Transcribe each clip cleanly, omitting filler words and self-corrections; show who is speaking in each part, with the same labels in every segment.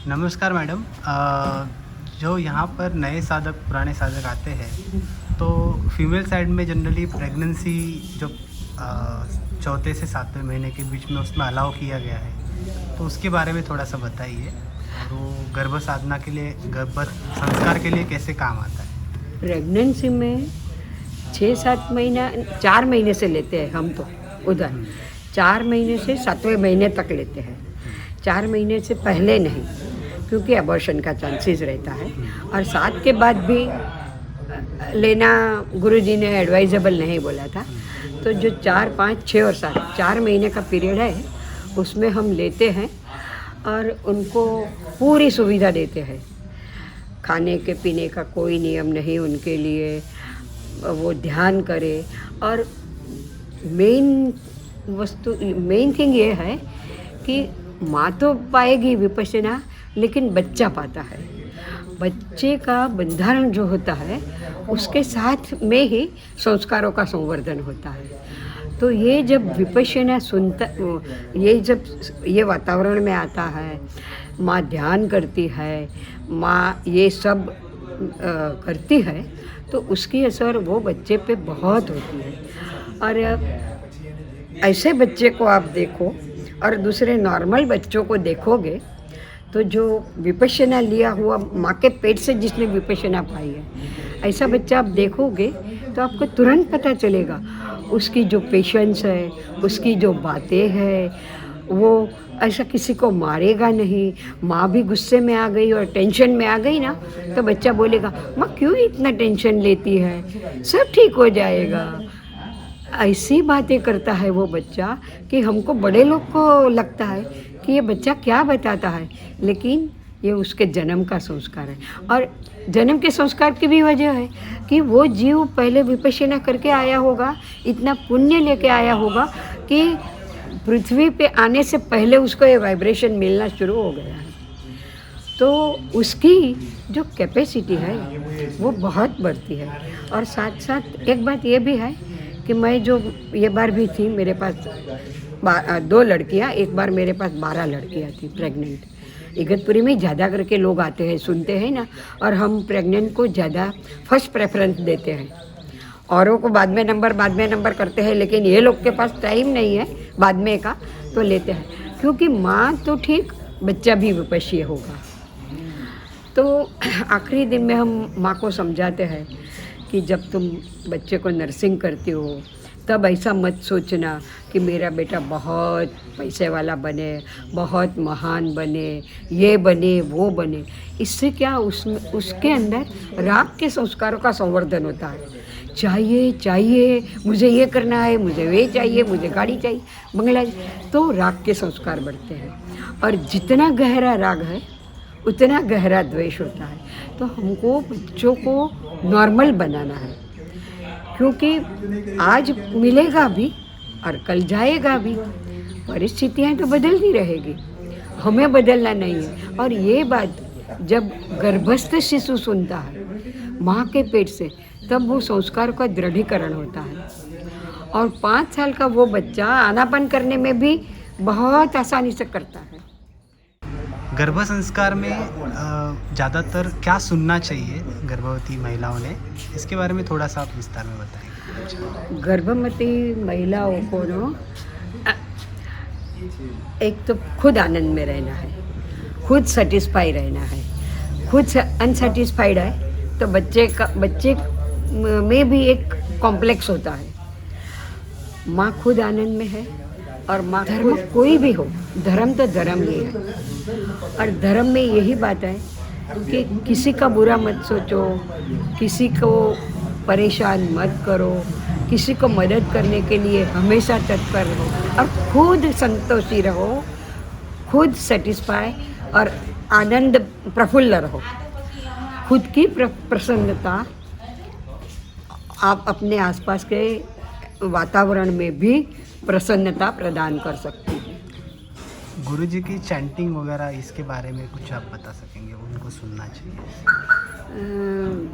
Speaker 1: नमस्कार मैडम। जो यहाँ पर नए साधक पुराने साधक आते हैं तो फीमेल साइड में जनरली प्रेगनेंसी जो चौथे से सातवें महीने के बीच में उसमें अलाउ किया गया है, तो उसके बारे में थोड़ा सा बताइए। और वो गर्भ साधना के लिए, गर्भ संस्कार के लिए कैसे काम आता है?
Speaker 2: प्रेगनेंसी में 6-7 महीना 4 महीने से लेते हैं हम तो उधर 4 महीने से 7वें महीने तक लेते हैं। 4 महीने से पहले नहीं, क्योंकि अबॉर्शन का चांसेस रहता है। और 7 के बाद भी लेना गुरुजी ने एडवाइजेबल नहीं बोला था। तो जो 4, 5, 6 और 7 4 महीने का पीरियड है उसमें हम लेते हैं और उनको पूरी सुविधा देते हैं। खाने के पीने का कोई नियम नहीं उनके लिए, वो ध्यान करे। और मेन थिंग ये है कि माँ तो पाएगी विपश्यना, लेकिन बच्चा पाता है। बच्चे का बंधारण जो होता है उसके साथ में ही संस्कारों का संवर्धन होता है। तो ये जब विपश्यना सुनता, जब ये वातावरण में आता है, माँ ध्यान करती है, माँ ये सब करती है, तो उसकी असर वो बच्चे पे बहुत होती है। और ऐसे बच्चे को आप देखो और दूसरे नॉर्मल बच्चों को देखोगे तो जो विपश्यना लिया हुआ माँ के पेट से जिसने विपश्यना पाई है, ऐसा बच्चा आप देखोगे तो आपको तुरंत पता चलेगा उसकी जो पेशेंस है, उसकी जो बातें हैं, वो ऐसा किसी को मारेगा नहीं। माँ भी गुस्से में आ गई और टेंशन में आ गई ना, तो बच्चा बोलेगा माँ क्यों इतना टेंशन लेती है, सब ठीक हो जाएगा। ऐसी बातें करता है वो बच्चा कि हमको बड़े लोग को लगता है कि ये बच्चा क्या बताता है, लेकिन ये उसके जन्म का संस्कार है। और जन्म के संस्कार की भी वजह है कि वो जीव पहले विपश्यना करके आया होगा, इतना पुण्य लेके आया होगा कि पृथ्वी पे आने से पहले उसको ये वाइब्रेशन मिलना शुरू हो गया है। तो उसकी जो कैपेसिटी है वो बहुत बढ़ती है। और साथ साथ एक बात ये भी है कि मैं जो ये बार भी थी, मेरे पास 2 लड़कियां, एक बार मेरे पास 12 लड़कियां थी प्रेग्नेंट। इगतपुरी में ज़्यादा करके लोग आते हैं, सुनते हैं ना, और हम प्रेग्नेंट को ज़्यादा फर्स्ट प्रेफरेंस देते हैं। औरों को बाद में नंबर करते हैं, लेकिन ये लोग के पास टाइम नहीं है बाद में का, तो लेते हैं। क्योंकि माँ तो ठीक, बच्चा भी विपश्य होगा। तो आखिरी दिन में हम माँ को समझाते हैं कि जब तुम बच्चे को नर्सिंग करती हो तब ऐसा मत सोचना कि मेरा बेटा बहुत पैसे वाला बने, बहुत महान बने, ये बने वो बने। इससे क्या उसके अंदर राग के संस्कारों का संवर्धन होता है। चाहिए मुझे ये करना है, मुझे ये चाहिए, मुझे गाड़ी चाहिए, बंगला, तो राग के संस्कार बढ़ते हैं। और जितना गहरा राग है उतना गहरा द्वेष होता है। तो हमको बच्चों को नॉर्मल बनाना है, क्योंकि आज मिलेगा भी और कल जाएगा भी। परिस्थितियाँ तो बदलती रहेगी, हमें बदलना नहीं है। और ये बात जब गर्भस्थ शिशु सुनता है माँ के पेट से, तब वो संस्कार का दृढ़ीकरण होता है। और 5 साल का वो बच्चा आनापान करने में भी बहुत आसानी से करता है।
Speaker 1: गर्भ संस्कार में ज़्यादातर क्या सुनना चाहिए गर्भवती महिलाओं ने, इसके बारे में थोड़ा सा आप विस्तार में बताइए।
Speaker 2: गर्भवती महिलाओं को ना एक तो खुद आनंद में रहना है, खुद सेटिस्फाई रहना है। खुद अनसेटिस्फाइड है तो बच्चे में भी एक कॉम्प्लेक्स होता है। माँ खुद आनंद में है और माँ धर्म कोई भी हो, धर्म तो धर्म ही है। और धर्म में यही बात है कि किसी का बुरा मत सोचो, किसी को परेशान मत करो, किसी को मदद करने के लिए हमेशा तत्पर रहो और खुद संतोषी रहो, खुद सेटिस्फाई और आनंद प्रफुल्ल रहो। खुद की प्रसन्नता आप अपने आसपास के वातावरण में भी प्रसन्नता प्रदान कर सकते हैं।
Speaker 1: गुरुजी की चैंटिंग वगैरह, इसके बारे में कुछ आप बता सकेंगे? उनको सुनना चाहिए।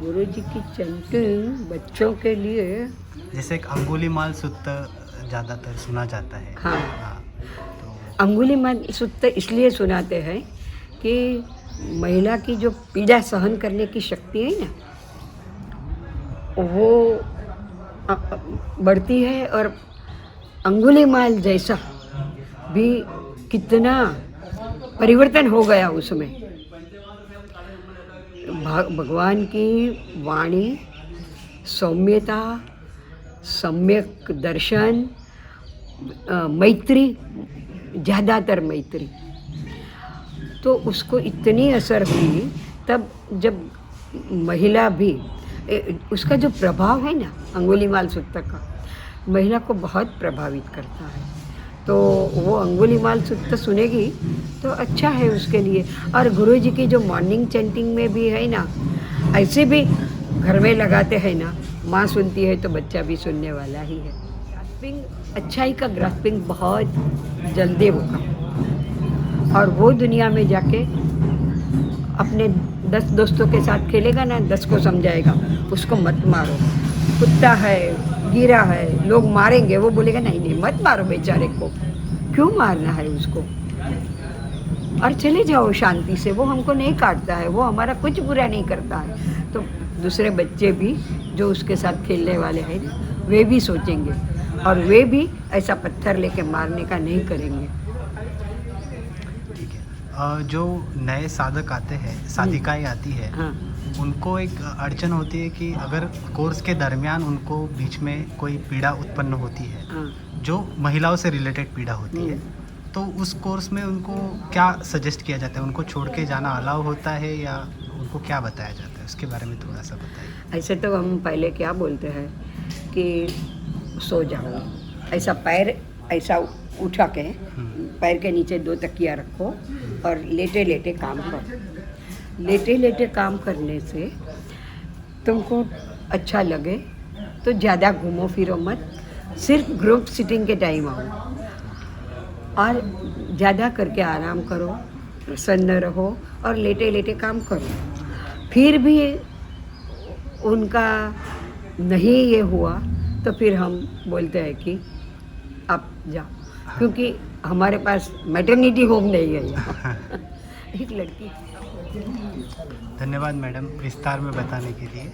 Speaker 2: गुरुजी की चैंटिंग बच्चों के लिए,
Speaker 1: जैसे एक अंगुलीमाल सूत्र ज़्यादातर सुना जाता है।
Speaker 2: हाँ,
Speaker 1: तो
Speaker 2: अंगुलीमाल सूत्र इसलिए सुनाते हैं कि महिला की जो पीड़ा सहन करने की शक्ति है ना, वो बढ़ती है। और अंगुलीमाल जैसा भी कितना परिवर्तन हो गया उसमें। भगवान की वाणी, सौम्यता, सम्यक दर्शन, मैत्री, ज़्यादातर मैत्री, तो उसको इतनी असर हुई। तब जब महिला भी उसका जो प्रभाव है ना अंगुलीमाल सूत्र का, महिला को बहुत प्रभावित करता है। तो वो अंगुलीमाल सूत्र सुनेगी तो अच्छा है उसके लिए। और गुरुजी की जो मॉर्निंग चैंटिंग में भी है ना, ऐसे भी घर में लगाते हैं ना, माँ सुनती है तो बच्चा भी सुनने वाला ही है। ग्रास्पिंग, अच्छाई का ग्रास्पिंग बहुत जल्दी होगा। और वो दुनिया में जाके अपने 10 दोस्तों के साथ खेलेगा ना, 10 को समझाएगा उसको मत मारो, कुत्ता है, गिरा है, लोग मारेंगे। वो बोलेगा नहीं नहीं मत मारो बेचारे को, क्यों मारना है उसको, और चले जाओ शांति से, वो हमको नहीं काटता है, वो हमारा कुछ बुरा नहीं करता है। तो दूसरे बच्चे भी जो उसके साथ खेलने वाले हैं वे भी सोचेंगे, और वे भी ऐसा पत्थर लेके मारने का नहीं करेंगे।
Speaker 1: ठीक है। जो नए साधक आते हैं, साधिकाएँ आती है,
Speaker 2: हाँ
Speaker 1: उनको एक अड़चन होती है कि अगर कोर्स के दरमियान उनको बीच में कोई पीड़ा उत्पन्न होती है,
Speaker 2: हाँ।
Speaker 1: जो महिलाओं से रिलेटेड पीड़ा होती है, तो उस कोर्स में उनको क्या सजेस्ट किया जाता है? उनको छोड़ के जाना अलाउ होता है या उनको क्या बताया जाता है? उसके बारे में थोड़ा सा बताइए।
Speaker 2: ऐसे तो हम पहले क्या बोलते हैं कि सो जाओ, ऐसा पैर ऐसा उठा के पैर के नीचे 2 तकिया रखो और लेटे लेटे काम करो। लेटे लेटे काम करने से तुमको अच्छा लगे तो ज़्यादा घूमो फिरो मत, सिर्फ ग्रुप सिटिंग के टाइम आओ और ज़्यादा करके आराम करो, प्रसन्न रहो और लेटे लेटे काम करो। फिर भी उनका नहीं ये हुआ तो फिर हम बोलते हैं कि आप जाओ, क्योंकि हमारे पास मैटरनिटी होम नहीं है यहाँ। एक लड़की।
Speaker 1: धन्यवाद मैडम विस्तार में बताने के लिए।